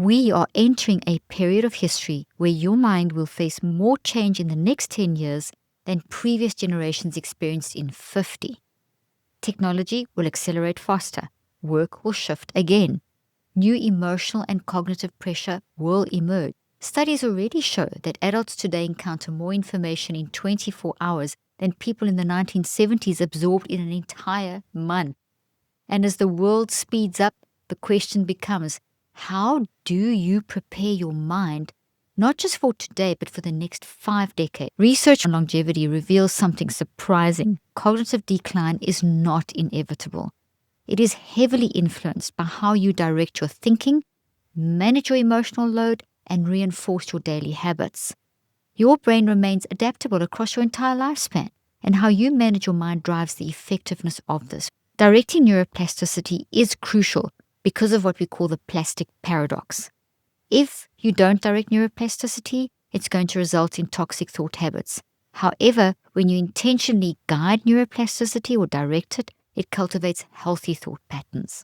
We are entering a period of history where your mind will face more change in the next 10 years than previous generations experienced in 50. Technology will accelerate faster. Work will shift again. New emotional and cognitive pressure will emerge. Studies already show that adults today encounter more information in 24 hours than people in the 1970s absorbed in an entire month. And as the world speeds up, the question becomes, how do you prepare your mind, not just for today, but for the next 5 decades? Research on longevity reveals something surprising. Cognitive decline is not inevitable. It is heavily influenced by how you direct your thinking, manage your emotional load, and reinforce your daily habits. Your brain remains adaptable across your entire lifespan, and how you manage your mind drives the effectiveness of this. Directing neuroplasticity is crucial because of what we call the plastic paradox. If you don't direct neuroplasticity, it's going to result in toxic thought habits. However, when you intentionally guide neuroplasticity or direct it, it cultivates healthy thought patterns.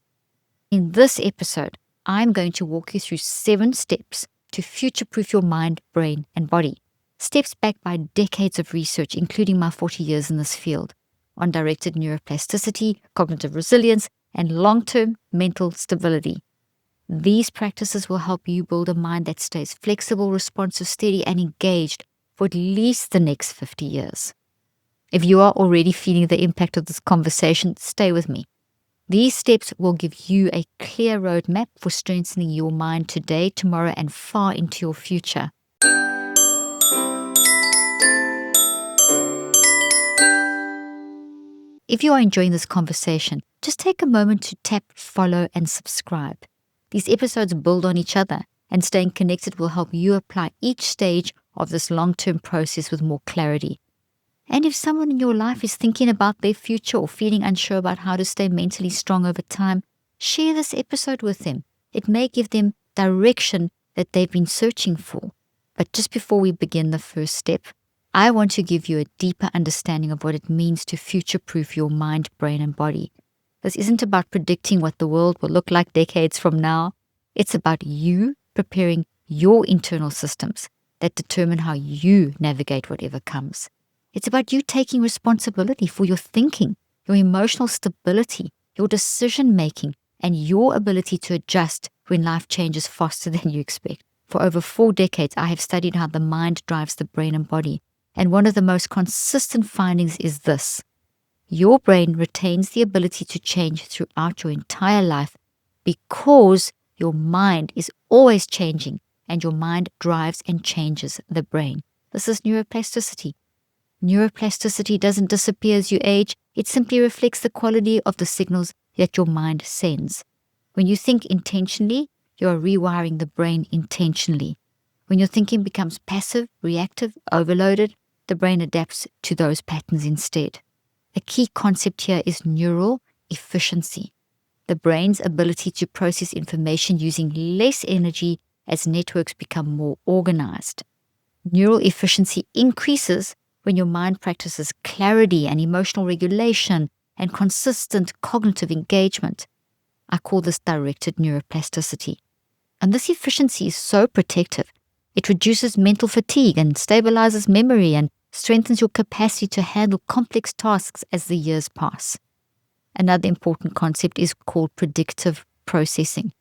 In this episode, I'm going to walk you through 7 steps to future-proof your mind, brain, and body. Steps backed by decades of research, including my 40 years in this field, on directed neuroplasticity, cognitive resilience, and long-term mental stability. These practices will help you build a mind that stays flexible, responsive, steady, and engaged for at least the next 50 years. If you are already feeling the impact of this conversation, stay with me. These steps will give you a clear roadmap for strengthening your mind today, tomorrow, and far into your future. If you are enjoying this conversation, just take a moment to tap follow and subscribe. These episodes build on each other, and staying connected will help you apply each stage of this long-term process with more clarity. And if someone in your life is thinking about their future or feeling unsure about how to stay mentally strong over time, share this episode with them. It may give them direction that they've been searching for. But just before we begin the first step, I want to give you a deeper understanding of what it means to future-proof your mind, brain, and body. This isn't about predicting what the world will look like decades from now. It's about you preparing your internal systems that determine how you navigate whatever comes. It's about you taking responsibility for your thinking, your emotional stability, your decision-making, and your ability to adjust when life changes faster than you expect. For over 4 decades, I have studied how the mind drives the brain and body. And one of the most consistent findings is this: your brain retains the ability to change throughout your entire life because your mind is always changing, and your mind drives and changes the brain. This is neuroplasticity. Neuroplasticity doesn't disappear as you age. It simply reflects the quality of the signals that your mind sends. When you think intentionally, you are rewiring the brain intentionally. When your thinking becomes passive, reactive, overloaded, the brain adapts to those patterns instead. A key concept here is neural efficiency, the brain's ability to process information using less energy as networks become more organized. Neural efficiency increases when your mind practices clarity and emotional regulation and consistent cognitive engagement. I call this directed neuroplasticity. And this efficiency is so protective. It reduces mental fatigue and stabilizes memory and strengthens your capacity to handle complex tasks as the years pass. Another important concept is called predictive processing.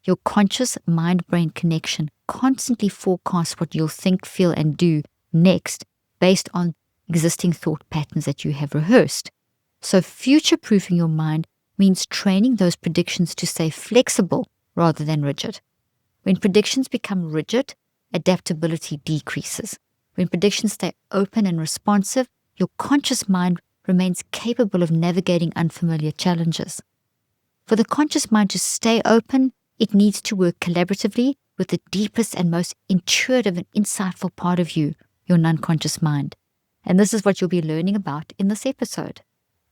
Your conscious mind-brain connection constantly forecasts what you'll think, feel, and do next based on existing thought patterns that you have rehearsed. So future-proofing your mind means training those predictions to stay flexible rather than rigid. When predictions become rigid, adaptability decreases. When predictions stay open and responsive, your conscious mind remains capable of navigating unfamiliar challenges. For the conscious mind to stay open, it needs to work collaboratively with the deepest and most intuitive and insightful part of you, your non-conscious mind. And this is what you'll be learning about in this episode.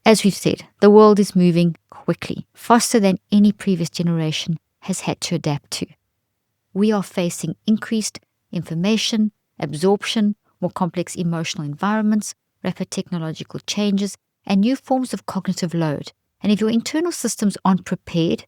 As we've said, the world is moving quickly, faster than any previous generation has had to adapt to. We are facing increased information, absorption, more complex emotional environments, rapid technological changes, and new forms of cognitive load. And if your internal systems aren't prepared,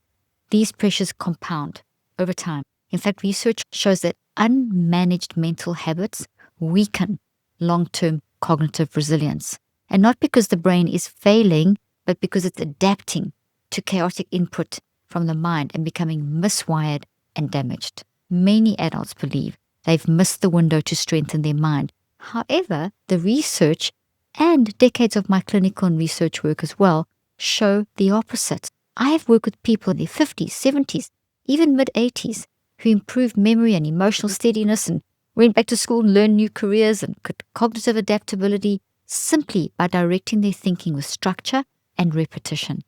these pressures compound over time, In fact, research shows that unmanaged mental habits weaken long-term cognitive resilience. And not because the brain is failing, but because it's adapting to chaotic input from the mind and becoming miswired and damaged. Many adults believe they've missed the window to strengthen their mind. However, the research and decades of my clinical and research work as well show the opposite. I have worked with people in their 50s, 70s, even mid-80s who improved memory and emotional steadiness and went back to school and learned new careers and cognitive adaptability simply by directing their thinking with structure and repetition.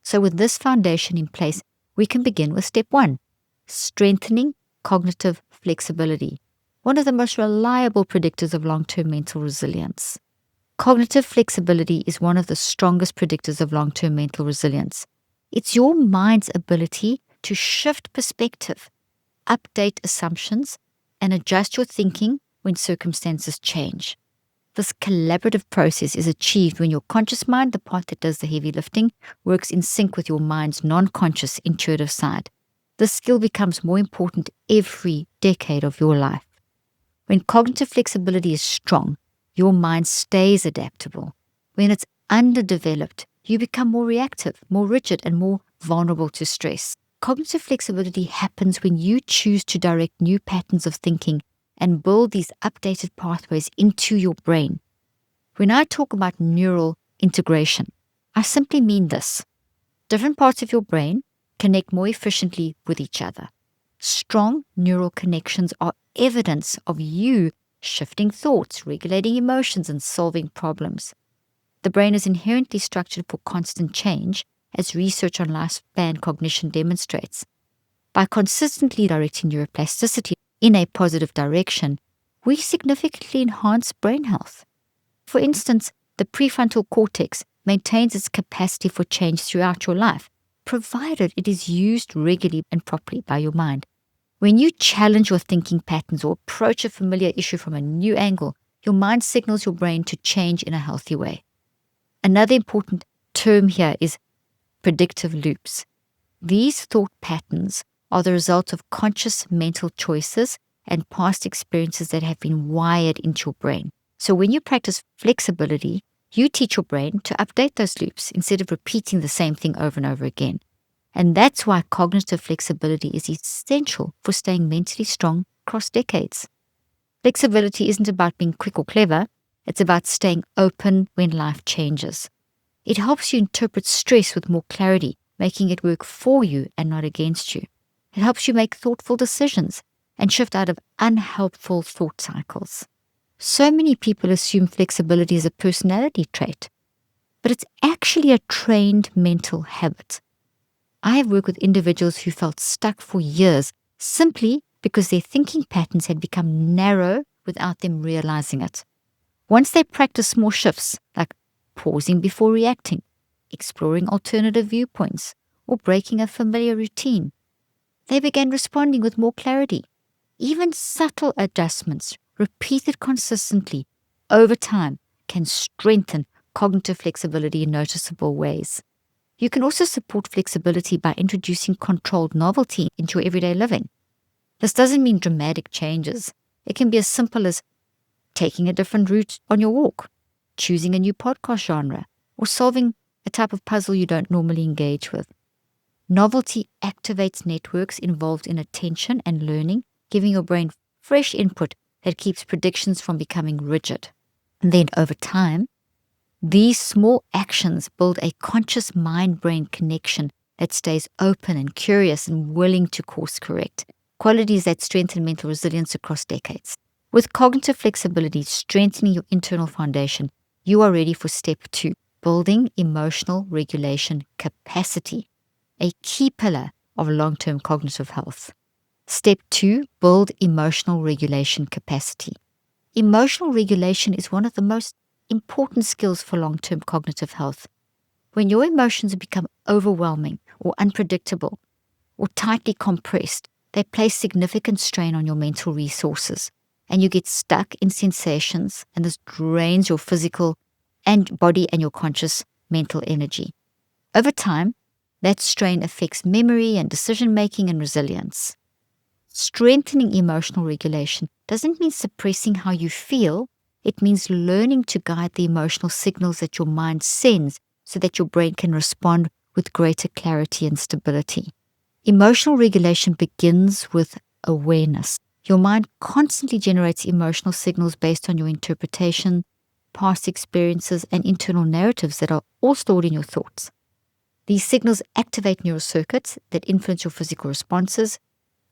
So with this foundation in place, we can begin with step 1, strengthening cognitive flexibility, one of the most reliable predictors of long-term mental resilience. Cognitive flexibility is one of the strongest predictors of long-term mental resilience. It's your mind's ability to shift perspective, update assumptions, and adjust your thinking when circumstances change. This collaborative process is achieved when your conscious mind, the part that does the heavy lifting, works in sync with your mind's non-conscious intuitive side. This skill becomes more important every decade of your life. When cognitive flexibility is strong, your mind stays adaptable. When it's underdeveloped, you become more reactive, more rigid, and more vulnerable to stress. Cognitive flexibility happens when you choose to direct new patterns of thinking and build these updated pathways into your brain. When I talk about neural integration, I simply mean this. Different parts of your brain connect more efficiently with each other. Strong neural connections are evidence of you shifting thoughts, regulating emotions, and solving problems. The brain is inherently structured for constant change, as research on lifespan cognition demonstrates. By consistently directing neuroplasticity in a positive direction, we significantly enhance brain health. For instance, the prefrontal cortex maintains its capacity for change throughout your life, provided it is used regularly and properly by your mind. When you challenge your thinking patterns or approach a familiar issue from a new angle, your mind signals your brain to change in a healthy way. Another important term here is predictive loops. These thought patterns are the result of conscious mental choices and past experiences that have been wired into your brain. So when you practice flexibility, you teach your brain to update those loops instead of repeating the same thing over and over again. And that's why cognitive flexibility is essential for staying mentally strong across decades. Flexibility isn't about being quick or clever, it's about staying open when life changes. It helps you interpret stress with more clarity, making it work for you and not against you. It helps you make thoughtful decisions and shift out of unhelpful thought cycles. So many people assume flexibility is a personality trait, but it's actually a trained mental habit. I have worked with individuals who felt stuck for years simply because their thinking patterns had become narrow without them realizing it. Once they practiced small shifts, like pausing before reacting, exploring alternative viewpoints, or breaking a familiar routine, they began responding with more clarity. Even subtle adjustments, repeated consistently over time, can strengthen cognitive flexibility in noticeable ways. You can also support flexibility by introducing controlled novelty into your everyday living. This doesn't mean dramatic changes. It can be as simple as taking a different route on your walk, choosing a new podcast genre, or solving a type of puzzle you don't normally engage with. Novelty activates networks involved in attention and learning, giving your brain fresh input that keeps predictions from becoming rigid. And then over time, these small actions build a conscious mind-brain connection that stays open and curious and willing to course correct, qualities that strengthen mental resilience across decades. With cognitive flexibility strengthening your internal foundation, you are ready for step 2, building emotional regulation capacity, a key pillar of long-term cognitive health. Step 2, build emotional regulation capacity. Emotional regulation is one of the most important skills for long-term cognitive health. When your emotions become overwhelming or unpredictable or tightly compressed, they place significant strain on your mental resources, and you get stuck in sensations, and this drains your physical and body and your conscious mental energy. Over time, that strain affects memory and decision-making and resilience. Strengthening emotional regulation doesn't mean suppressing how you feel. It means learning to guide the emotional signals that your mind sends so that your brain can respond with greater clarity and stability. Emotional regulation begins with awareness. Your mind constantly generates emotional signals based on your interpretation, past experiences, and internal narratives that are all stored in your thoughts. These signals activate neural circuits that influence your physical responses,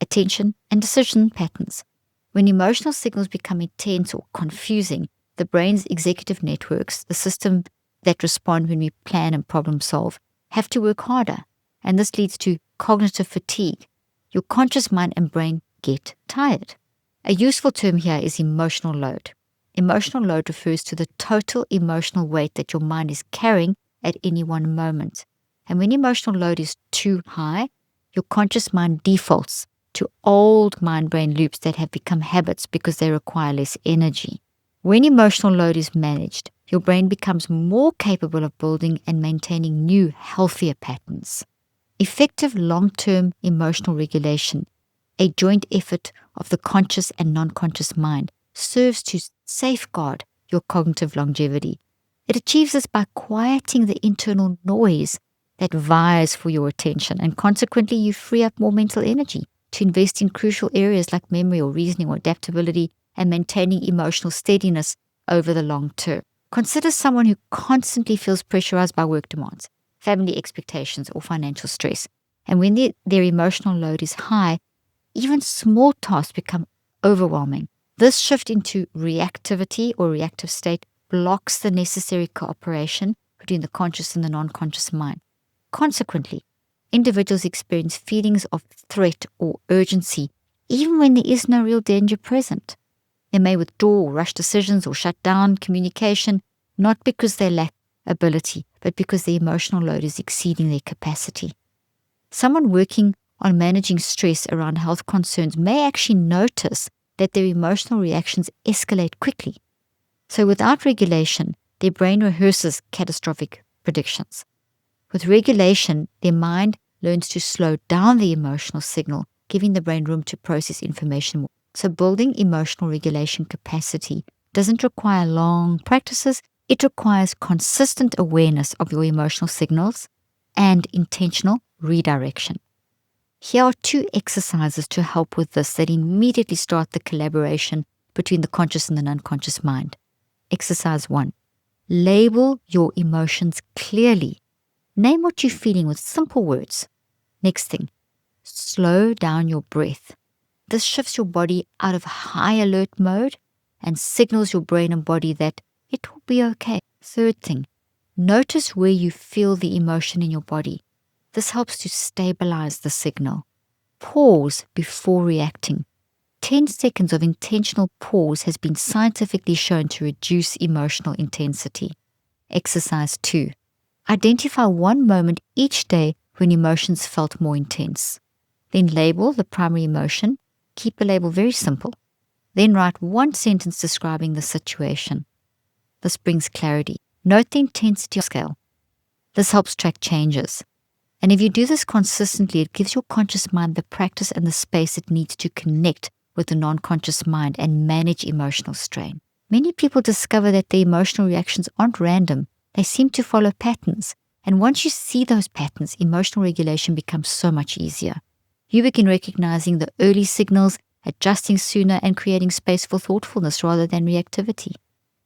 attention, and decision patterns. When emotional signals become intense or confusing, the brain's executive networks, the system that respond when we plan and problem solve, have to work harder, and this leads to cognitive fatigue. Your conscious mind and brain get tired. A useful term here is emotional load. Emotional load refers to the total emotional weight that your mind is carrying at any one moment. And when emotional load is too high, your conscious mind defaults to old mind-brain loops that have become habits because they require less energy. When emotional load is managed, your brain becomes more capable of building and maintaining new, healthier patterns. Effective long-term emotional regulation, a joint effort of the conscious and non-conscious mind, serves to safeguard your cognitive longevity. It achieves this by quieting the internal noise that vies for your attention, and consequently you free up more mental energy to invest in crucial areas like memory or reasoning or adaptability and maintaining emotional steadiness over the long term. Consider someone who constantly feels pressurized by work demands, family expectations, or financial stress. And when their emotional load is high, even small tasks become overwhelming. This shift into reactivity or reactive state blocks the necessary cooperation between the conscious and the non-conscious mind. Consequently, individuals experience feelings of threat or urgency even when there is no real danger present. They may withdraw or rush decisions or shut down communication, not because they lack ability, but because the emotional load is exceeding their capacity. Someone working on managing stress around health concerns may actually notice that their emotional reactions escalate quickly. So without regulation, their brain rehearses catastrophic predictions. With regulation, their mind learns to slow down the emotional signal, giving the brain room to process information more. So building emotional regulation capacity doesn't require long practices. It requires consistent awareness of your emotional signals and intentional redirection. Here are 2 exercises to help with this that immediately start the collaboration between the conscious and the unconscious mind. Exercise 1. Label your emotions clearly. Name what you're feeling with simple words. Next thing, slow down your breath. This shifts your body out of high alert mode and signals your brain and body that it will be okay. Third thing, notice where you feel the emotion in your body. This helps to stabilize the signal. Pause before reacting. 10 seconds of intentional pause has been scientifically shown to reduce emotional intensity. Exercise 2. Identify one moment each day when emotions felt more intense. Then label the primary emotion. Keep the label very simple. Then write one sentence describing the situation. This brings clarity. Note the intensity scale. This helps track changes. And if you do this consistently, it gives your conscious mind the practice and the space it needs to connect with the non-conscious mind and manage emotional strain. Many people discover that their emotional reactions aren't random. They seem to follow patterns. And once you see those patterns, emotional regulation becomes so much easier. You begin recognizing the early signals, adjusting sooner, and creating space for thoughtfulness rather than reactivity.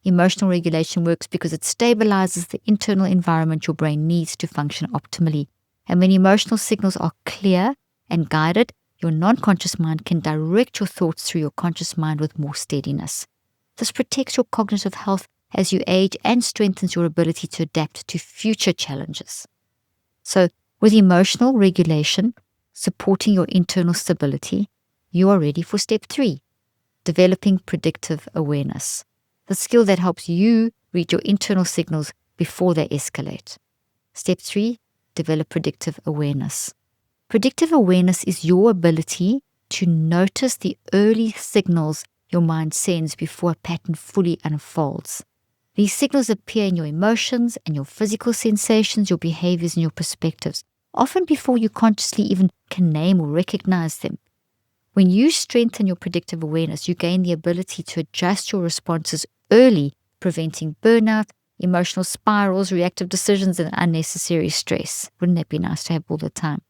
Emotional regulation works because it stabilizes the internal environment your brain needs to function optimally. And when emotional signals are clear and guided, your non-conscious mind can direct your thoughts through your conscious mind with more steadiness. This protects your cognitive health as you age and strengthens your ability to adapt to future challenges. So, with emotional regulation supporting your internal stability, you are ready for step 3, developing predictive awareness, the skill that helps you read your internal signals before they escalate. Step 3, develop predictive awareness. Predictive awareness is your ability to notice the early signals your mind sends before a pattern fully unfolds. These signals appear in your emotions and your physical sensations, your behaviors, and your perspectives, often before you consciously even can name or recognize them. When you strengthen your predictive awareness, you gain the ability to adjust your responses early, preventing burnout, emotional spirals, reactive decisions, and unnecessary stress. Wouldn't that be nice to have all the time?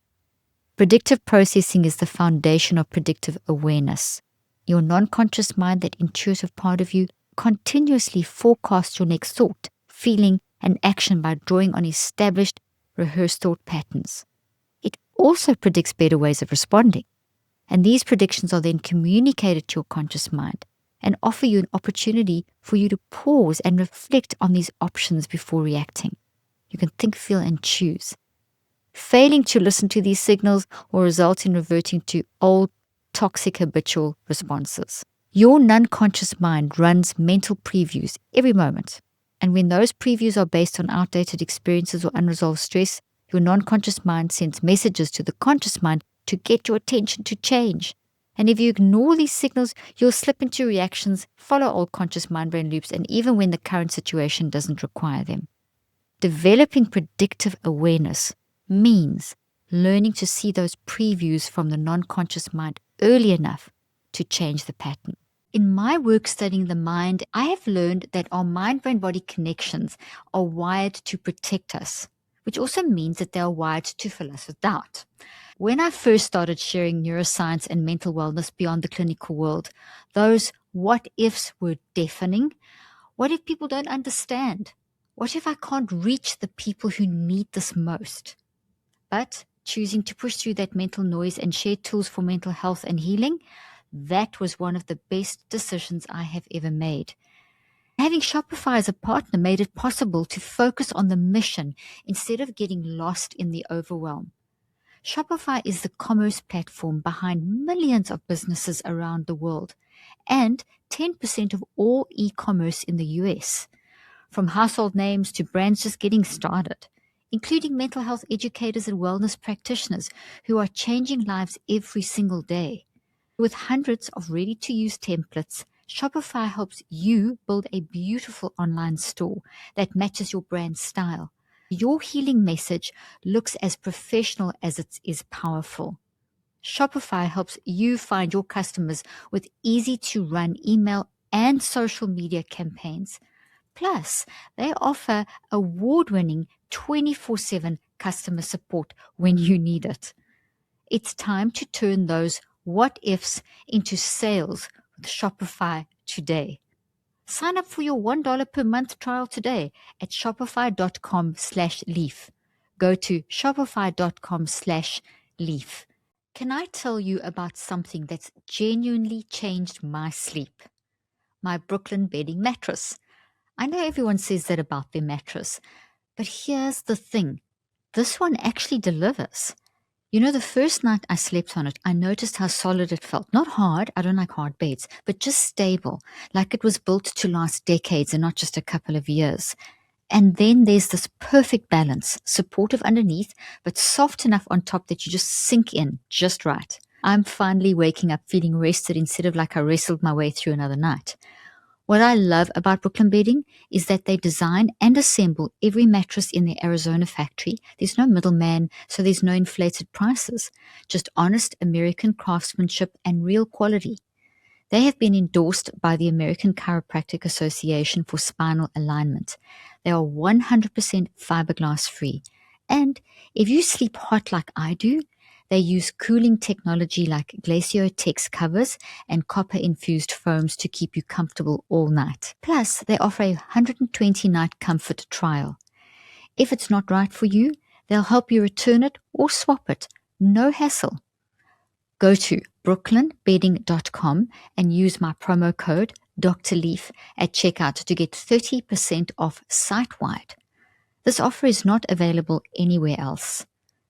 Predictive processing is the foundation of predictive awareness. Your non-conscious mind, that intuitive part of you, continuously forecasts your next thought, feeling, and action by drawing on established, rehearsed thought patterns. It also predicts better ways of responding. And these predictions are then communicated to your conscious mind and offer you an opportunity for you to pause and reflect on these options before reacting. You can think, feel, and choose. Failing to listen to these signals will result in reverting to old, toxic, habitual responses. Your non-conscious mind runs mental previews every moment. And when those previews are based on outdated experiences or unresolved stress, your non-conscious mind sends messages to the conscious mind to get your attention to change. And if you ignore these signals, you'll slip into reactions, follow old conscious mind-brain loops, and even when the current situation doesn't require them. Developing predictive awareness means learning to see those previews from the non-conscious mind early enough to change the pattern. In my work studying the mind, I have learned that our mind-brain-body connections are wired to protect us, which also means that they are wired to fill us with doubt. When I first started sharing neuroscience and mental wellness beyond the clinical world, those what-ifs were deafening. What if people don't understand? What if I can't reach the people who need this most? But choosing to push through that mental noise and share tools for mental health and healing, that was one of the best decisions I have ever made. Having Shopify as a partner made it possible to focus on the mission instead of getting lost in the overwhelm. Shopify is the commerce platform behind millions of businesses around the world and 10% of all e-commerce in the US, from household names to brands just getting started, including mental health educators and wellness practitioners who are changing lives every single day. With hundreds of ready-to-use templates, Shopify helps you build a beautiful online store that matches your brand style. Your healing message looks as professional as it is powerful. Shopify helps you find your customers with easy-to-run email and social media campaigns. Plus, they offer award-winning 24/7 customer support when you need it. It's time to turn those what-ifs into sales with Shopify today. Sign up for your $1 per month trial today at shopify.com/leaf. Go to shopify.com/leaf. Can I tell you about something that's genuinely changed my sleep? My Brooklyn bedding mattress. I know everyone says that about their mattress, but here's the thing. This one actually delivers. You know, the first night I slept on it, I noticed how solid it felt. Not hard, I don't like hard beds, but just stable, like it was built to last decades and not just a couple of years. And then there's this perfect balance, supportive underneath, but soft enough on top that you just sink in just right. I'm finally waking up feeling rested instead of like I wrestled my way through another night. What I love about Brooklyn Bedding is that they design and assemble every mattress in their Arizona factory. There's no middleman, so there's no inflated prices. Just honest American craftsmanship and real quality. They have been endorsed by the American Chiropractic Association for spinal alignment. They are 100% fiberglass free. And if you sleep hot like I do, they use cooling technology like Glacier Tex covers and copper-infused foams to keep you comfortable all night. Plus, they offer a 120-night comfort trial. If it's not right for you, they'll help you return it or swap it. No hassle. Go to brooklynbedding.com and use my promo code Dr. Leaf at checkout to get 30% off site-wide. This offer is not available anywhere else.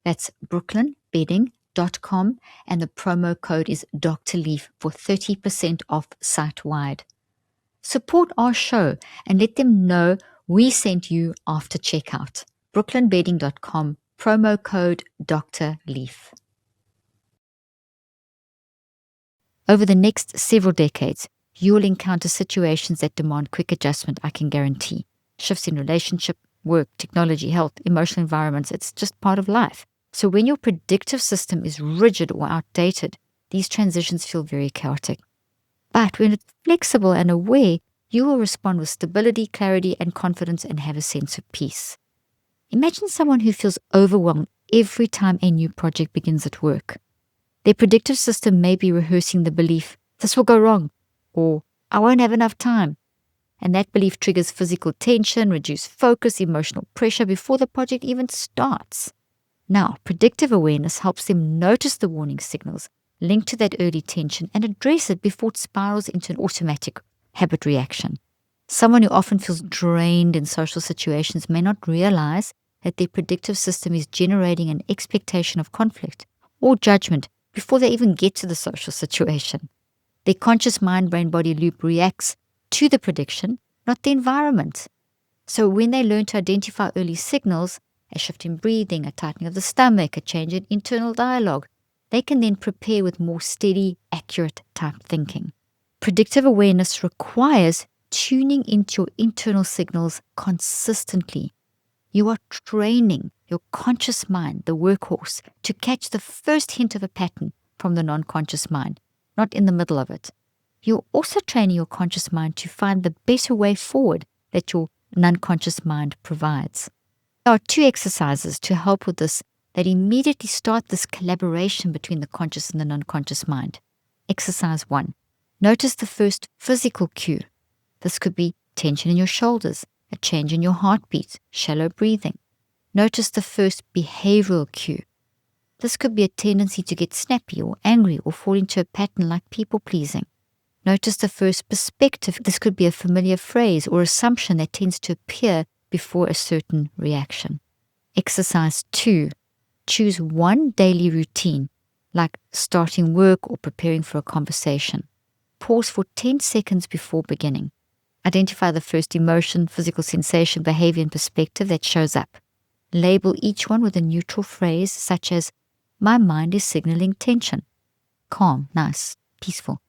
That's brooklynbedding.com and the promo code is Dr. Leaf for 30% off site-wide. Support our show and let them know we sent you after checkout. brooklynbedding.com, promo code Dr. Leaf. Over the next several decades, you will encounter situations that demand quick adjustment, I can guarantee. Shifts in relationship, work, technology, health, emotional environments, it's just part of life. So when your predictive system is rigid or outdated, These transitions feel very chaotic. But when it's flexible and aware, you will respond with stability, clarity, and confidence and have a sense of peace. Imagine someone who feels overwhelmed every time a new project begins at work. Their predictive system may be rehearsing the belief, this will go wrong, or I won't have enough time. And that belief triggers physical tension, reduced focus, emotional pressure before the project even starts. Now, predictive awareness helps them notice the warning signals, link to that early tension, and address it before it spirals into an automatic habit reaction. Someone who often feels drained in social situations may not realize that their predictive system is generating an expectation of conflict or judgment before they even get to the social situation. Their conscious mind-brain-body loop reacts to the prediction, not the environment. So when they learn to identify early signals, a shift in breathing, a tightening of the stomach, a change in internal dialogue, they can then prepare with more steady, accurate type thinking. Predictive awareness requires tuning into your internal signals consistently. You are training your conscious mind, the workhorse, to catch the first hint of a pattern from the non-conscious mind, not in the middle of it. You're also training your conscious mind to find the better way forward that your non-conscious mind provides. There are 2 exercises to help with this that immediately start this collaboration between the conscious and the non-conscious mind. Exercise 1. Notice the first physical cue. This could be tension in your shoulders, a change in your heartbeat, shallow breathing. Notice the first behavioral cue. This could be a tendency to get snappy or angry or fall into a pattern like people-pleasing. Notice the first perspective. This could be a familiar phrase or assumption that tends to appear before a certain reaction. Exercise 2. Choose one daily routine, like starting work or preparing for a conversation. Pause for 10 seconds before beginning. Identify the first emotion, physical sensation, behavior, and perspective that shows up. Label each one with a neutral phrase such as, my mind is signaling tension. Calm, nice, peaceful.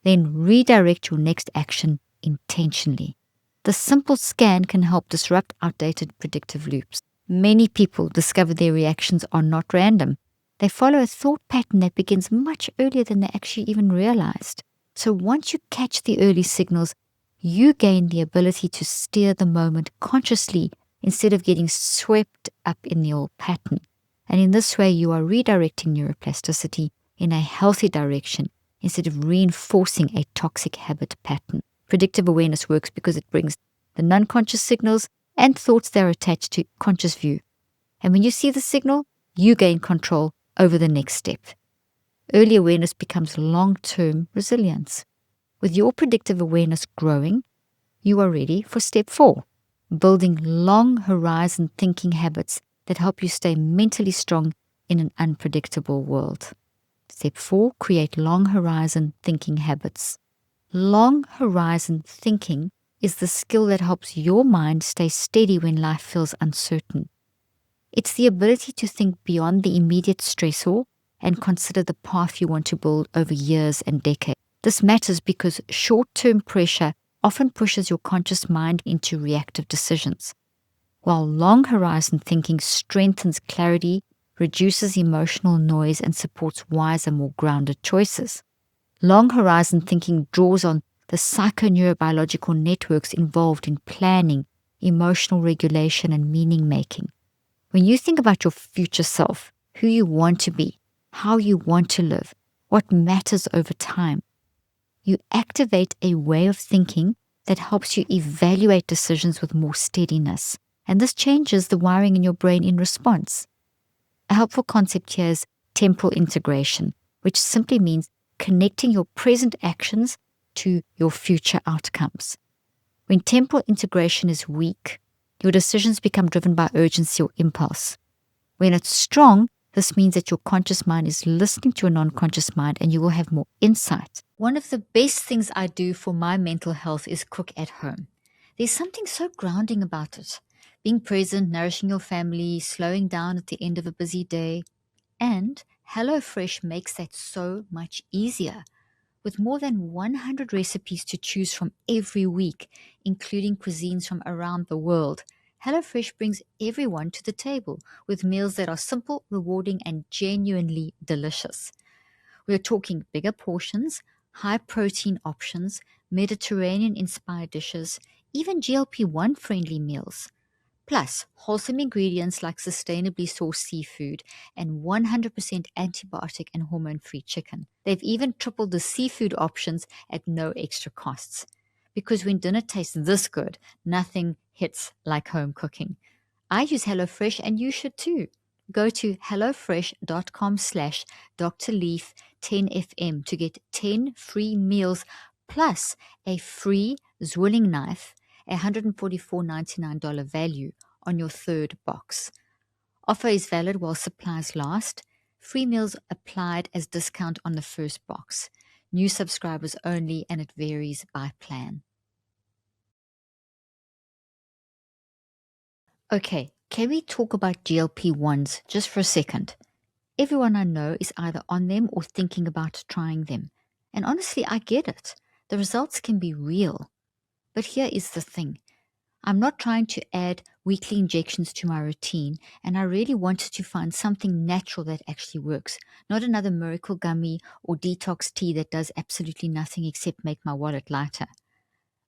Then redirect your next action intentionally. The simple scan can help disrupt outdated predictive loops. Many people discover their reactions are not random. They follow a thought pattern that begins much earlier than they actually even realized. So once you catch the early signals, you gain the ability to steer the moment consciously instead of getting swept up in the old pattern. And in this way, you are redirecting neuroplasticity in a healthy direction instead of reinforcing a toxic habit pattern. Predictive awareness works because it brings the non-conscious signals and thoughts that are attached to conscious view. And when you see the signal, you gain control over the next step. Early awareness becomes long-term resilience. With your predictive awareness growing, you are ready for step 4, building long horizon thinking habits that help you stay mentally strong in an unpredictable world. Step 4, create long horizon thinking habits. Long horizon thinking is the skill that helps your mind stay steady when life feels uncertain. It's the ability to think beyond the immediate stressor and consider the path you want to build over years and decades. This matters because short-term pressure often pushes your conscious mind into reactive decisions, while long horizon thinking strengthens clarity, reduces emotional noise, and supports wiser, more grounded choices. Long horizon thinking draws on the psychoneurobiological networks involved in planning, emotional regulation, and meaning making. When you think about your future self, who you want to be, how you want to live, what matters over time, you activate a way of thinking that helps you evaluate decisions with more steadiness. And this changes the wiring in your brain in response. A helpful concept here is temporal integration, which simply means connecting your present actions to your future outcomes. When temporal integration is weak, your decisions become driven by urgency or impulse. When it's strong, this means that your conscious mind is listening to your non-conscious mind and you will have more insight. One of the best things I do for my mental health is cook at home. There's something so grounding about it. Being present, nourishing your family, slowing down at the end of a busy day. And HelloFresh makes that so much easier. With more than 100 recipes to choose from every week, including cuisines from around the world, HelloFresh brings everyone to the table with meals that are simple, rewarding, and genuinely delicious. We're talking bigger portions, high protein options, Mediterranean-inspired dishes, even GLP-1 friendly meals. Plus, wholesome ingredients like sustainably sourced seafood and 100% antibiotic and hormone-free chicken. They've even tripled the seafood options at no extra costs. Because when dinner tastes this good, nothing hits like home cooking. I use HelloFresh and you should too. Go to hellofresh.com/drleaf10fm to get 10 free meals plus a free zwilling knife, a $144.99 value on your third box. Offer is valid while supplies last. Free meals applied as discount on the first box. New subscribers only, and it varies by plan. Okay, can we talk about GLP-1s just for a second? Everyone I know is either on them or thinking about trying them. And honestly, I get it. The results can be real. But here is the thing. I'm not trying to add weekly injections to my routine, and I really wanted to find something natural that actually works, not another miracle gummy or detox tea that does absolutely nothing except make my wallet lighter.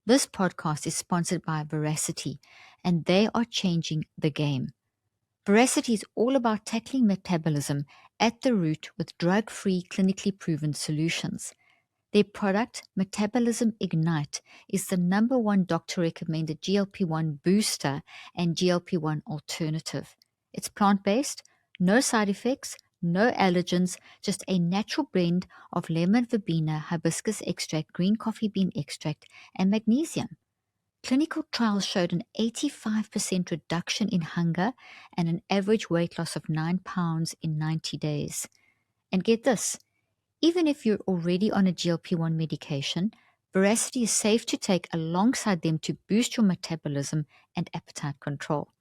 This podcast is sponsored by Veracity, and they are changing the game. Veracity is all about tackling metabolism at the root with drug-free, clinically proven solutions. Their product, Metabolism Ignite, is the #1 doctor-recommended GLP-1 booster and GLP-1 alternative. It's plant-based, no side effects, no allergens, just a natural blend of lemon verbena, hibiscus extract, green coffee bean extract, and magnesium. Clinical trials showed an 85% reduction in hunger and an average weight loss of 9 pounds in 90 days. And get this, even if you're already on a GLP-1 medication, Veracity is safe to take alongside them to boost your metabolism and appetite control.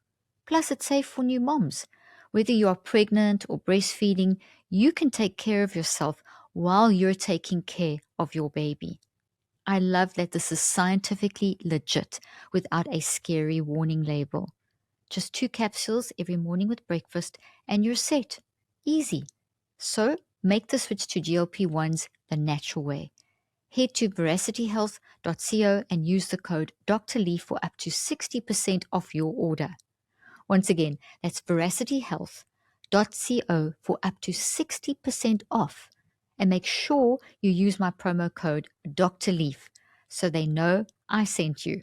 Plus, it's safe for new moms. Whether you are pregnant or breastfeeding, you can take care of yourself while you're taking care of your baby. I love that this is scientifically legit without a scary warning label. Just 2 capsules every morning with breakfast and you're set. Easy. So make the switch to GLP-1s the natural way. Head to veracityhealth.co and use the code Dr. Lee for up to 60% off your order. Once again, that's veracityhealth.co for up to 60% off. And make sure you use my promo code Dr. Leaf so they know I sent you.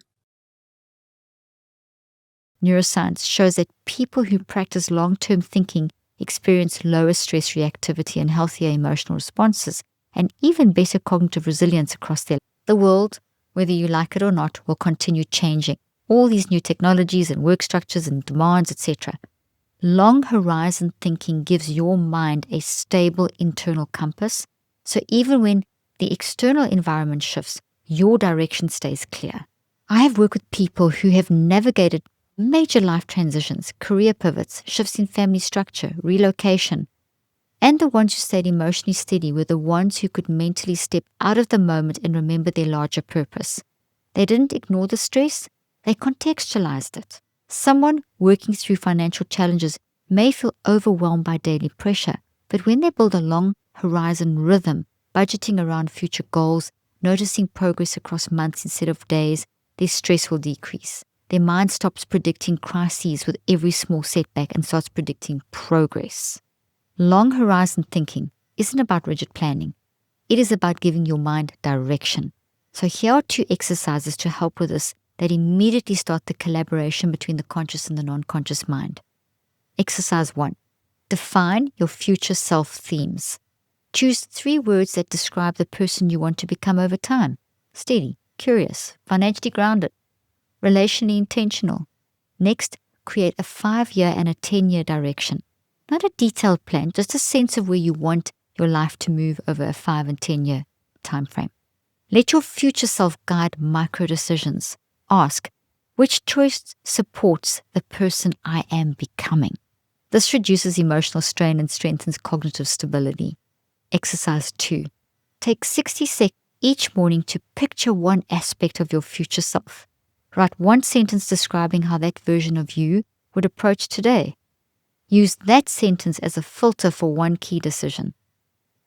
Neuroscience shows that people who practice long-term thinking experience lower stress reactivity and healthier emotional responses, and even better cognitive resilience across their life. The world, whether you like it or not, will continue changing. All these new technologies and work structures and demands, etc. Long horizon thinking gives your mind a stable internal compass, so even when the external environment shifts, your direction stays clear. I have worked with people who have navigated major life transitions, career pivots, shifts in family structure, relocation, and the ones who stayed emotionally steady were the ones who could mentally step out of the moment and remember their larger purpose. They didn't ignore the stress, they contextualized it. Someone working through financial challenges may feel overwhelmed by daily pressure, but when they build a long horizon rhythm, budgeting around future goals, noticing progress across months instead of days, their stress will decrease. Their mind stops predicting crises with every small setback and starts predicting progress. Long horizon thinking isn't about rigid planning. It is about giving your mind direction. So here are 2 exercises to help with this that immediately start the collaboration between the conscious and the non-conscious mind. Exercise 1. Define your future self themes. Choose 3 words that describe the person you want to become over time. Steady, curious, financially grounded, relationally intentional. Next, create a 5-year and a 10-year direction. Not a detailed plan, just a sense of where you want your life to move over a 5 and 10-year time frame. Let your future self guide micro decisions. Ask, which choice supports the person I am becoming? This reduces emotional strain and strengthens cognitive stability. Exercise 2. Take 60 seconds each morning to picture one aspect of your future self. Write 1 sentence describing how that version of you would approach today. Use that sentence as a filter for one key decision.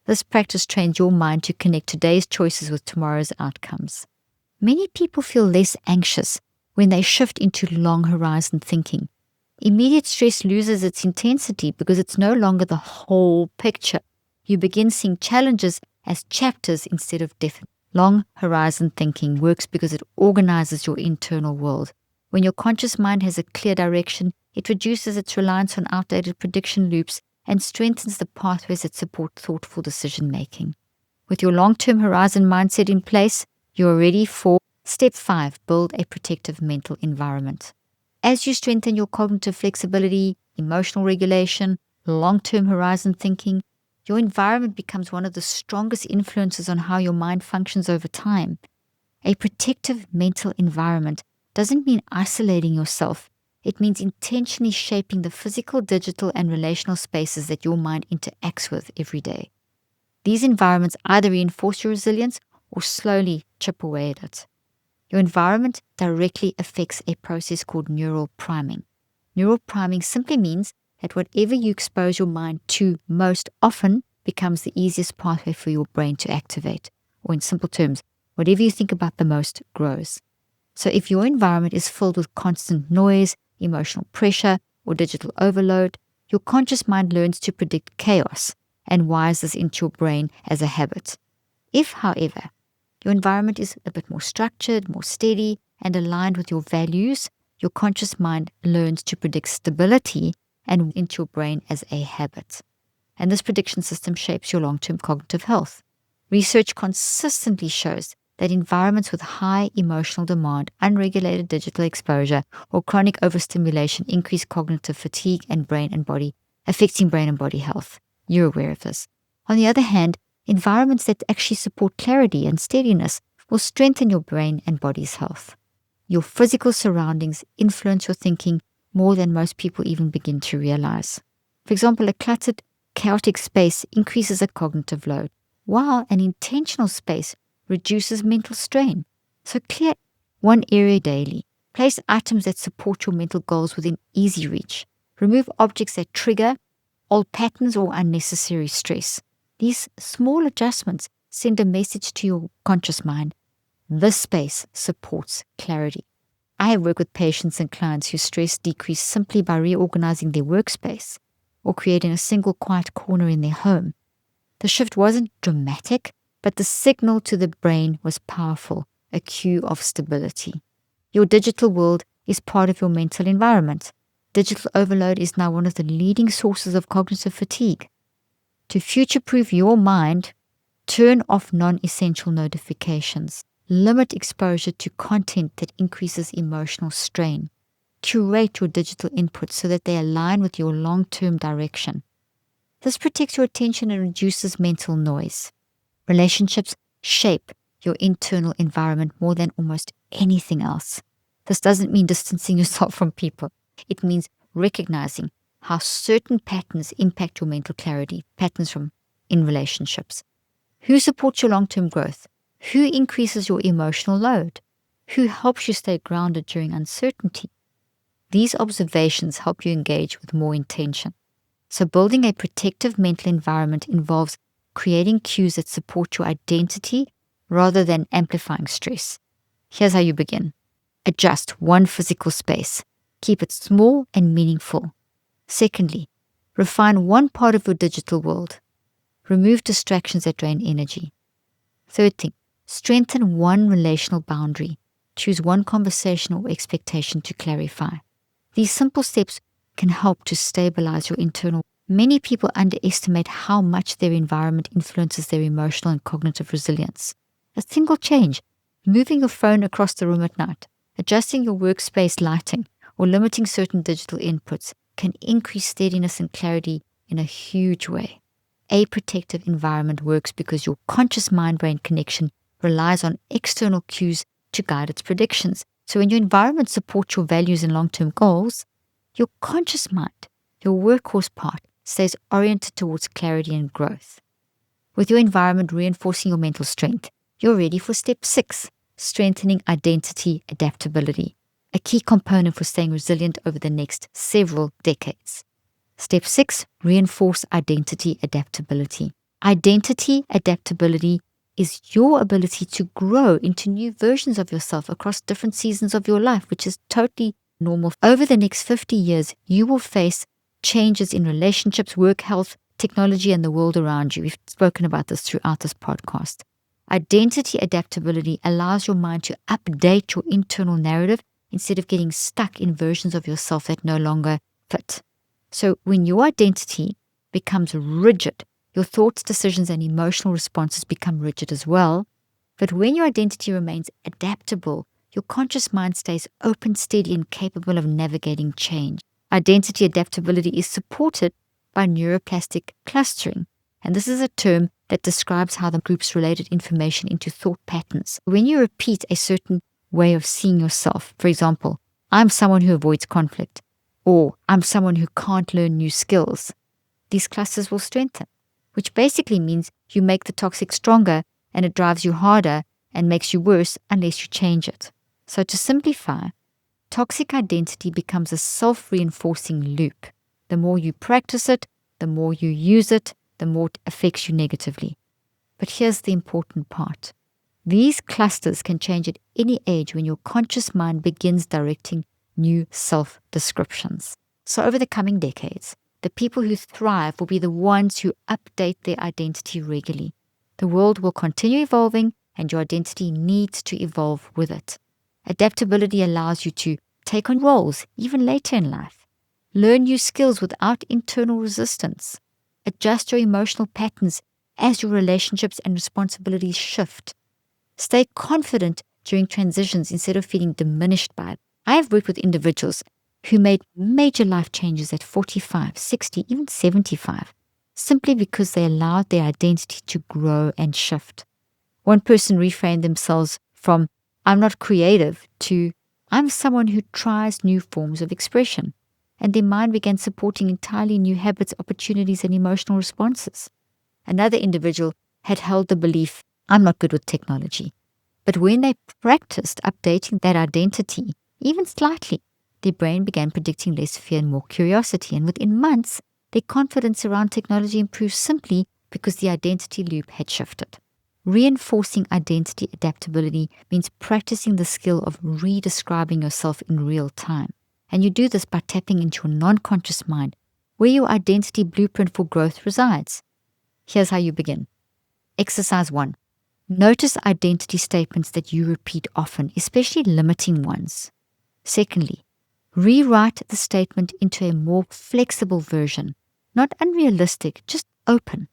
This practice trains your mind to connect today's choices with tomorrow's outcomes. Many people feel less anxious when they shift into long horizon thinking. Immediate stress loses its intensity because it's no longer the whole picture. You begin seeing challenges as chapters instead of definite. Long horizon thinking works because it organizes your internal world. When your conscious mind has a clear direction, it reduces its reliance on outdated prediction loops and strengthens the pathways that support thoughtful decision making. With your long-term horizon mindset in place, you are ready for Step 5, build a protective mental environment. As you strengthen your cognitive flexibility, emotional regulation, long-term horizon thinking, your environment becomes one of the strongest influences on how your mind functions over time. A protective mental environment doesn't mean isolating yourself. It means intentionally shaping the physical, digital, and relational spaces that your mind interacts with every day. These environments either reinforce your resilience or slowly chip away at it. Your environment directly affects a process called neural priming. Neural priming simply means that whatever you expose your mind to most often becomes the easiest pathway for your brain to activate. Or in simple terms, whatever you think about the most grows. So if your environment is filled with constant noise, emotional pressure, or digital overload, your conscious mind learns to predict chaos and wires this into your brain as a habit. If, however, your environment is a bit more structured, more steady, and aligned with your values, your conscious mind learns to predict stability and into your brain as a habit. And this prediction system shapes your long-term cognitive health. Research consistently shows that environments with high emotional demand, unregulated digital exposure, or chronic overstimulation increase cognitive fatigue and affecting brain and body health. You're aware of this. On the other hand, environments that actually support clarity and steadiness will strengthen your brain and body's health. Your physical surroundings influence your thinking more than most people even begin to realize. For example, a cluttered, chaotic space increases a cognitive load, while an intentional space reduces mental strain. So clear one area daily. Place items that support your mental goals within easy reach. Remove objects that trigger old patterns or unnecessary stress. These small adjustments send a message to your conscious mind. This space supports clarity. I have worked with patients and clients whose stress decreased simply by reorganizing their workspace or creating a single quiet corner in their home. The shift wasn't dramatic, but the signal to the brain was powerful, a cue of stability. Your digital world is part of your mental environment. Digital overload is now one of the leading sources of cognitive fatigue. To future-proof your mind, turn off non-essential notifications. Limit exposure to content that increases emotional strain. Curate your digital inputs so that they align with your long-term direction. This protects your attention and reduces mental noise. Relationships shape your internal environment more than almost anything else. This doesn't mean distancing yourself from people. It means recognizing how certain patterns impact your mental clarity, patterns in relationships. Who supports your long-term growth? Who increases your emotional load? Who helps you stay grounded during uncertainty? These observations help you engage with more intention. So building a protective mental environment involves creating cues that support your identity rather than amplifying stress. Here's how you begin. Adjust one physical space. Keep it small and meaningful. Secondly, refine one part of your digital world. Remove distractions that drain energy. Third thing, strengthen one relational boundary. Choose one conversation or expectation to clarify. These simple steps can help to stabilize your internal. Many people underestimate how much their environment influences their emotional and cognitive resilience. A single change, moving your phone across the room at night, adjusting your workspace lighting, or limiting certain digital inputs can increase steadiness and clarity in a huge way. A protective environment works because your conscious mind-brain connection relies on external cues to guide its predictions. So when your environment supports your values and long-term goals, your conscious mind, your workhorse part, stays oriented towards clarity and growth. With your environment reinforcing your mental strength, you're ready for step 6, strengthening identity adaptability, a key component for staying resilient over the next several decades. Step 6, reinforce identity adaptability. Identity adaptability is your ability to grow into new versions of yourself across different seasons of your life, which is totally normal. Over the next 50 years, you will face changes in relationships, work, health, technology, and the world around you. We've spoken about this throughout this podcast. Identity adaptability allows your mind to update your internal narrative instead of getting stuck in versions of yourself that no longer fit. So when your identity becomes rigid, your thoughts, decisions, and emotional responses become rigid as well. But when your identity remains adaptable, your conscious mind stays open, steady, and capable of navigating change. Identity adaptability is supported by neuroplastic clustering. And this is a term that describes how the groups related information into thought patterns. When you repeat a certain way of seeing yourself, for example, I'm someone who avoids conflict, or I'm someone who can't learn new skills, these clusters will strengthen, which basically means you make the toxic stronger and it drives you harder and makes you worse unless you change it. So to simplify, toxic identity becomes a self-reinforcing loop. The more you practice it, the more you use it, the more it affects you negatively. But here's the important part. These clusters can change at any age when your conscious mind begins directing new self-descriptions. So over the coming decades, the people who thrive will be the ones who update their identity regularly. The world will continue evolving, and your identity needs to evolve with it. Adaptability allows you to take on roles even later in life, learn new skills without internal resistance, adjust your emotional patterns as your relationships and responsibilities shift. Stay confident during transitions instead of feeling diminished by it. I have worked with individuals who made major life changes at 45, 60, even 75, simply because they allowed their identity to grow and shift. One person reframed themselves from, I'm not creative, to, I'm someone who tries new forms of expression. And their mind began supporting entirely new habits, opportunities, and emotional responses. Another individual had held the belief, I'm not good with technology. But when they practiced updating that identity, even slightly, their brain began predicting less fear and more curiosity. And within months, their confidence around technology improved simply because the identity loop had shifted. Reinforcing identity adaptability means practicing the skill of redescribing yourself in real time. And you do this by tapping into your non-conscious mind, where your identity blueprint for growth resides. Here's how you begin. Exercise 1. Notice identity statements that you repeat often, especially limiting ones. Secondly, rewrite the statement into a more flexible version, not unrealistic, just open.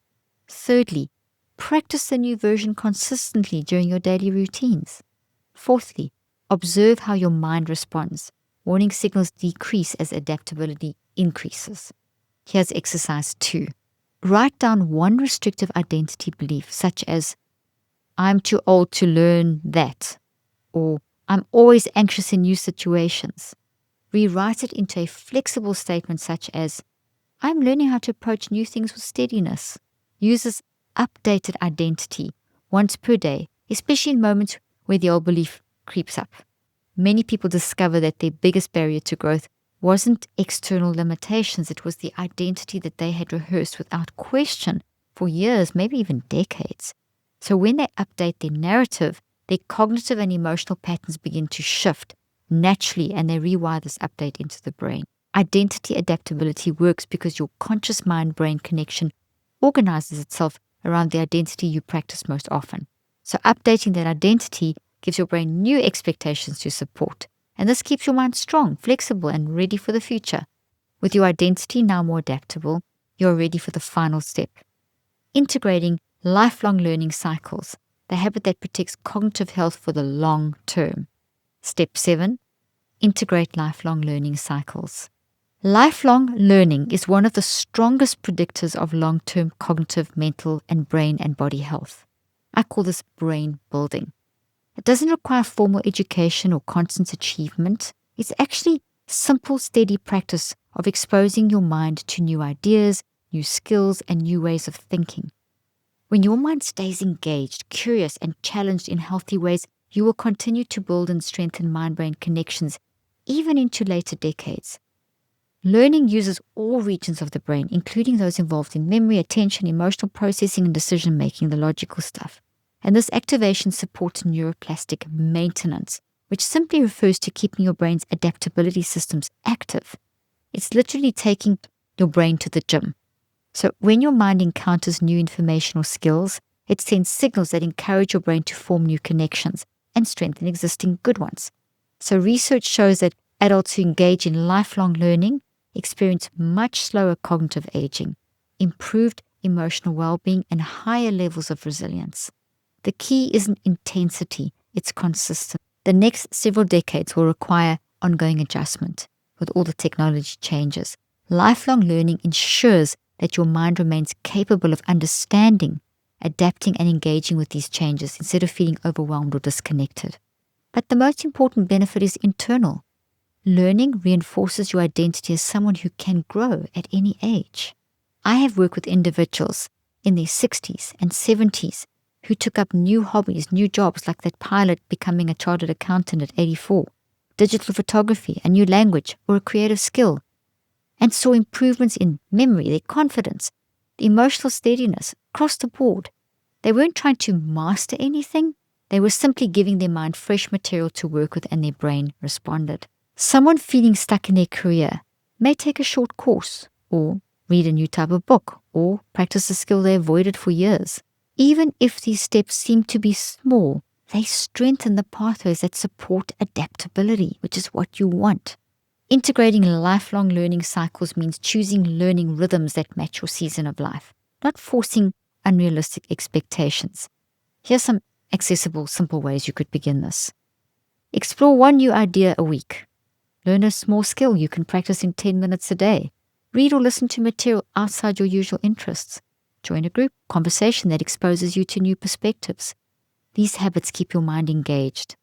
Thirdly, practice the new version consistently during your daily routines. Fourthly, observe how your mind responds. Warning signals decrease as adaptability increases. Here's exercise 2. Write down one restrictive identity belief, such as, I'm too old to learn that, or I'm always anxious in new situations. Rewrite it into a flexible statement such as, I'm learning how to approach new things with steadiness. Use this updated identity once per day, especially in moments where the old belief creeps up. Many people discover that their biggest barrier to growth wasn't external limitations, it was the identity that they had rehearsed without question for years, maybe even decades. So when they update their narrative, their cognitive and emotional patterns begin to shift naturally, and they rewire this update into the brain. Identity adaptability works because your conscious mind-brain connection organizes itself around the identity you practice most often. So updating that identity gives your brain new expectations to support. And this keeps your mind strong, flexible, and ready for the future. With your identity now more adaptable, you're ready for the final step. Integrating lifelong learning cycles, the habit that protects cognitive health for the long term. Step 7, integrate lifelong learning cycles. Lifelong learning is one of the strongest predictors of long-term cognitive, mental, and brain and body health. I call this brain building. It doesn't require formal education or constant achievement. It's actually simple, steady practice of exposing your mind to new ideas, new skills, and new ways of thinking. When your mind stays engaged, curious, and challenged in healthy ways, you will continue to build and strengthen mind-brain connections even into later decades. Learning uses all regions of the brain, including those involved in memory, attention, emotional processing, and decision-making, the logical stuff. And this activation supports neuroplastic maintenance, which simply refers to keeping your brain's adaptability systems active. It's literally taking your brain to the gym. So when your mind encounters new information or skills, it sends signals that encourage your brain to form new connections and strengthen existing good ones. So research shows that adults who engage in lifelong learning experience much slower cognitive aging, improved emotional well-being, and higher levels of resilience. The key isn't intensity, it's consistency. The next several decades will require ongoing adjustment with all the technology changes. Lifelong learning ensures that your mind remains capable of understanding, adapting, and engaging with these changes instead of feeling overwhelmed or disconnected. But the most important benefit is internal. Learning reinforces your identity as someone who can grow at any age. I have worked with individuals in their 60s and 70s who took up new hobbies, new jobs, like that pilot becoming a chartered accountant at 84, digital photography, a new language, or a creative skill, and saw improvements in memory, their confidence, the emotional steadiness across the board. They weren't trying to master anything. They were simply giving their mind fresh material to work with, and their brain responded. Someone feeling stuck in their career may take a short course, or read a new type of book, or practice a skill they avoided for years. Even if these steps seem to be small, they strengthen the pathways that support adaptability, which is what you want. Integrating lifelong learning cycles means choosing learning rhythms that match your season of life, not forcing unrealistic expectations. Here's some accessible, simple ways you could begin this. Explore one new idea a week. Learn a small skill you can practice in 10 minutes a day. Read or listen to material outside your usual interests. Join a group conversation that exposes you to new perspectives. These habits keep your mind engaged.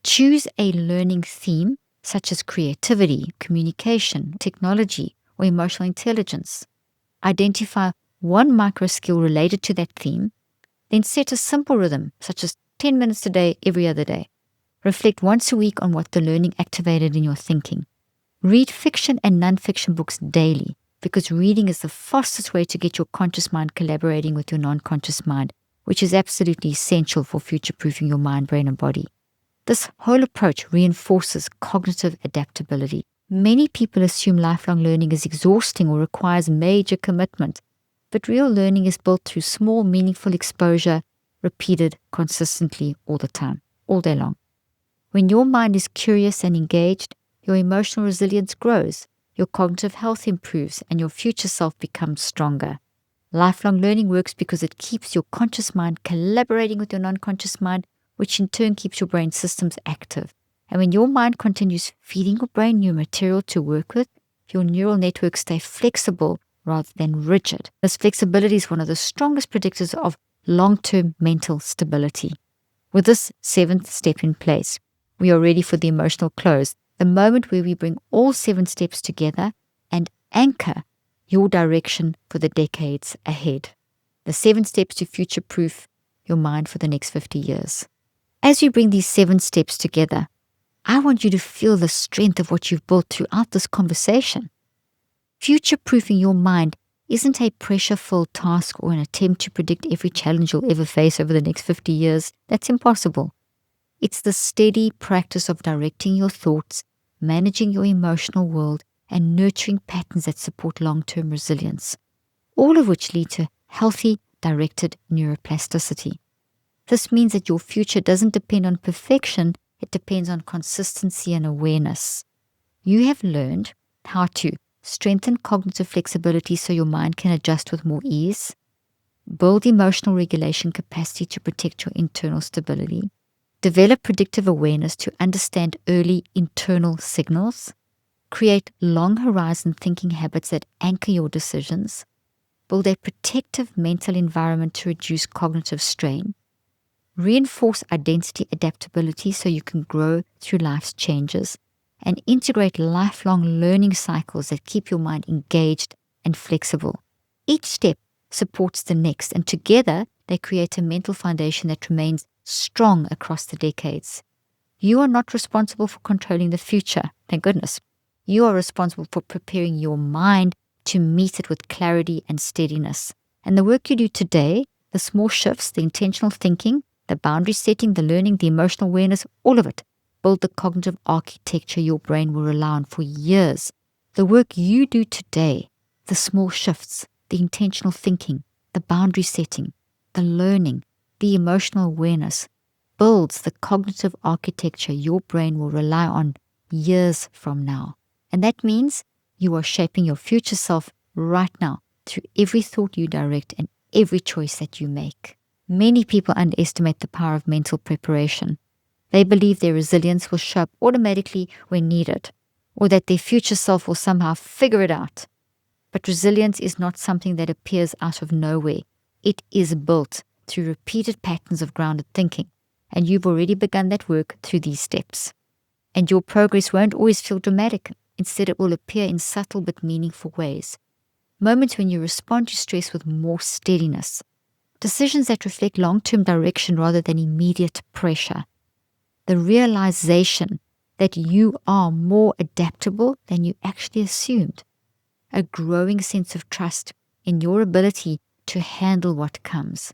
Choose a learning theme such as creativity, communication, technology, or emotional intelligence. Identify one micro skill related to that theme, then set a simple rhythm such as 10 minutes a day every other day. Reflect once a week on what the learning activated in your thinking. Read fiction and non-fiction books daily, because reading is the fastest way to get your conscious mind collaborating with your non-conscious mind, which is absolutely essential for future-proofing your mind, brain, and body. This whole approach reinforces cognitive adaptability. Many people assume lifelong learning is exhausting or requires major commitment, but real learning is built through small, meaningful exposure, repeated consistently all the time, all day long. When your mind is curious and engaged, your emotional resilience grows, your cognitive health improves, and your future self becomes stronger. Lifelong learning works because it keeps your conscious mind collaborating with your non-conscious mind, which in turn keeps your brain systems active. And when your mind continues feeding your brain new material to work with, your neural networks stay flexible rather than rigid. This flexibility is one of the strongest predictors of long-term mental stability. With this 7th step in place, we are ready for the emotional close, the moment where we bring all 7 steps together and anchor your direction for the decades ahead. The 7 steps to future-proof your mind for the next 50 years. As you bring these 7 steps together, I want you to feel the strength of what you've built throughout this conversation. Future-proofing your mind isn't a pressure-filled task or an attempt to predict every challenge you'll ever face over the next 50 years. That's impossible. It's the steady practice of directing your thoughts, managing your emotional world, and nurturing patterns that support long-term resilience, all of which lead to healthy, directed neuroplasticity. This means that your future doesn't depend on perfection, it depends on consistency and awareness. You have learned how to strengthen cognitive flexibility so your mind can adjust with more ease, build emotional regulation capacity to protect your internal stability, develop predictive awareness to understand early internal signals, create long horizon thinking habits that anchor your decisions, build a protective mental environment to reduce cognitive strain, reinforce identity adaptability so you can grow through life's changes, and integrate lifelong learning cycles that keep your mind engaged and flexible. Each step supports the next, and together they create a mental foundation that remains strong across the decades. You are not responsible for controlling the future, thank goodness, You are responsible for preparing your mind to meet it with clarity and steadiness. And the work you do today, the small shifts, the intentional thinking, the boundary setting, the learning, the emotional awareness, all of it, build the cognitive architecture your brain will rely on for years. The work you do today, the small shifts, the intentional thinking, the boundary setting, the learning, the emotional awareness, builds the cognitive architecture your brain will rely on years from now. And that means you are shaping your future self right now through every thought you direct and every choice that you make. Many people underestimate the power of mental preparation. They believe their resilience will show up automatically when needed, or that their future self will somehow figure it out. But resilience is not something that appears out of nowhere. It is built through repeated patterns of grounded thinking, and you've already begun that work through these steps. And your progress won't always feel dramatic. Instead, it will appear in subtle but meaningful ways. Moments when you respond to stress with more steadiness. Decisions that reflect long-term direction rather than immediate pressure. The realization that you are more adaptable than you actually assumed. A growing sense of trust in your ability to handle what comes.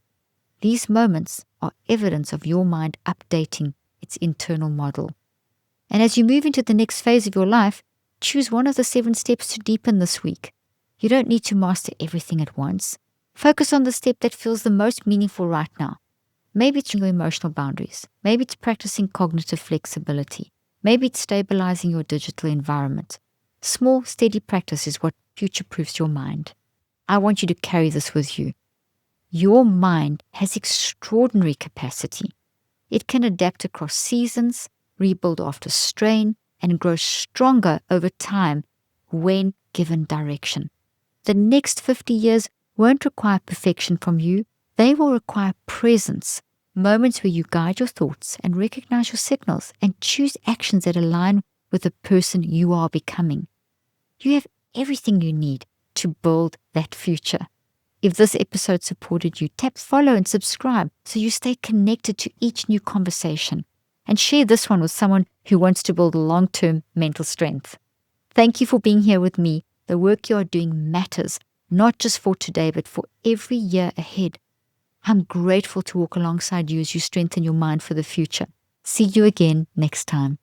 These moments are evidence of your mind updating its internal model. And as you move into the next phase of your life, choose one of the 7 steps to deepen this week. You don't need to master everything at once. Focus on the step that feels the most meaningful right now. Maybe it's your emotional boundaries. Maybe it's practicing cognitive flexibility. Maybe it's stabilizing your digital environment. Small, steady practice is what future-proofs your mind. I want you to carry this with you. Your mind has extraordinary capacity. It can adapt across seasons, rebuild after strain, and grow stronger over time when given direction. The next 50 years won't require perfection from you. They will require presence, moments where you guide your thoughts and recognize your signals and choose actions that align with the person you are becoming. You have everything you need to build that future. If this episode supported you, tap follow and subscribe so you stay connected to each new conversation. And share this one with someone who wants to build long-term mental strength. Thank you for being here with me. The work you are doing matters, not just for today, but for every year ahead. I'm grateful to walk alongside you as you strengthen your mind for the future. See you again next time.